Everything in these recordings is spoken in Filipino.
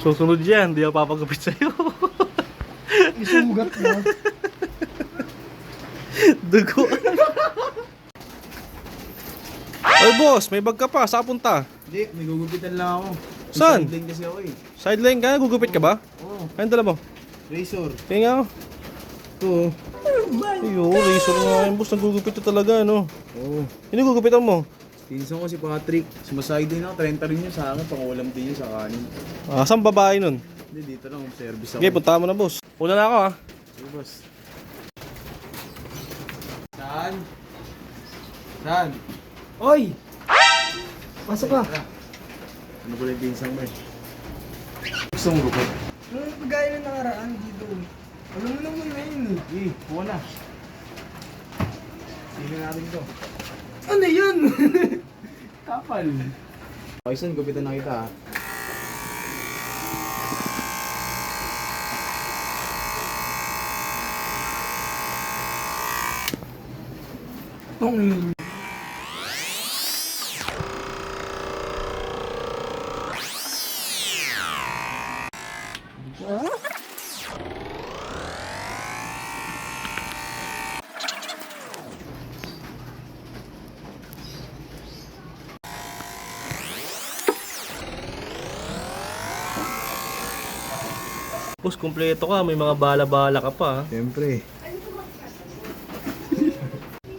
Susunod yan, di ako papagupit sa'yo. Isugat mo. Dugo. Oy boss, may bag ka pa, saan punta? Hindi, may gugupitan lang ako. Saan? Sideline kasi ako eh. Sideline ka, gugupit ka ba? Oo. Ayun, dala mo. Razor. Kaya nga. Oo. Ayun, razor nga yung boss, nagugupit ka talaga, no? Oo. Hindi gugupitan mo? Pinsan ko si Patrick. Sumaside din ako. 30 rin yun sa akin. Pangulam din yun sa kanin. Ah, saan babae nun? Hindi, dito lang. Service ako. Okay, punta mo na boss. Una na ako ha. Sige, boss. Saan? Saan? Oy! Pasok ka. Ano ba yung pinsan mo eh? Gusto mong gupit? Ano pagkaya na nakaraan dito? Alam mo naman na yun eh. Eh, kuha na. Sino natin to? Ano yun? Kapal. Okay, son, gupitan na kita ha. Boss, kumpleto ka. May mga bala-bala ka pa ha. Siyempre.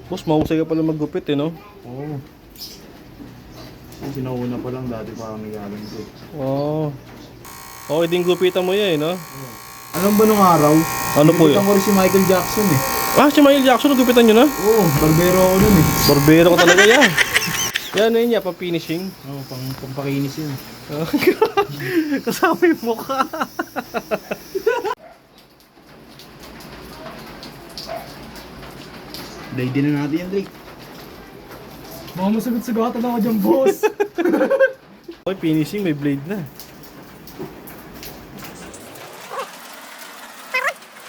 Boss, mahusay ka pala maggupit eh, no? Oo. Sinauna pa lang dati pa kami galing ko. Oo. Okay din gupitan mo yan eh, no? Alam ba nung araw? Ano po yun? Gupitan ko rin si Michael Jackson eh. Ah, si Michael Jackson, nagupitan nyo na? Oo, barbero ako nun eh. Barbero ka talaga yan. Yan, yun yan, pang-finishing. Oo, pampakinis yun. Kasama yung mukha. Day din na natin yan, Drake. Baka masagot-sagatan ako dyan, boss. Okay, finishing, may blade na.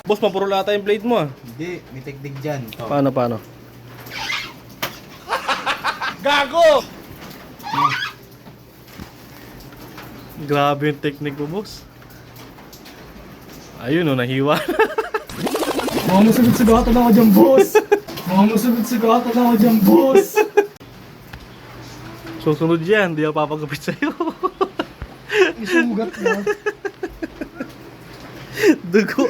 Boss, mapuro lata yung blade mo ah. Hindi, may teknik dyan. Ito. Paano? Gago! Grabe yung technique mo, boss. Ayun o, nahiwa. Baka masagot-sagatan ako dyan, boss. Baka masagot-sagatan ako dyan, boss. Susunod yan, di ako papagupit sa'yo. Isugat mo. Dugo.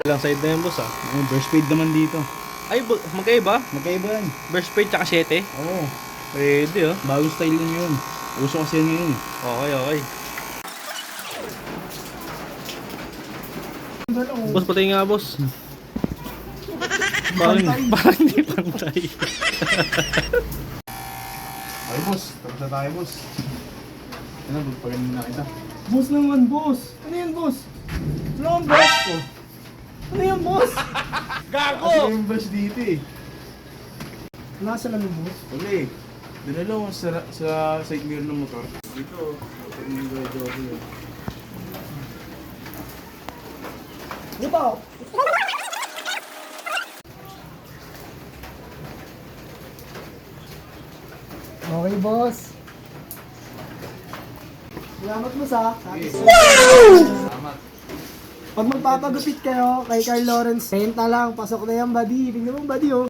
Ilang side na yan, boss ah. Oh, burst fade naman dito. Ay, magkaiba? Magkaiba yan. Burst fade tsaka 7. Oo. Pwede oh. Bagong style lang yun. Uso kasi yan ngayon. Okay. Boss, patay nga, boss. Parang hindi pantay. Ay, boss. Tapos na tayo, boss. Ano, magpagaling na kita. Boss naman, boss. Ano yan, boss? Ano ang boss ko? Ano yan, boss? Kasi yung brush dito eh. Nasa lang yung boss. Wala eh. Dinala ko sa side mirror ng motor. Dito, hindi ko joke yun. Di ba? Okay, boss. Salamat, boss ha. Salamat. Pag magpapagupit kayo kay Carl Lawrence, renta lang. Pasok na yan, buddy. Tingnan mo, buddy, oh.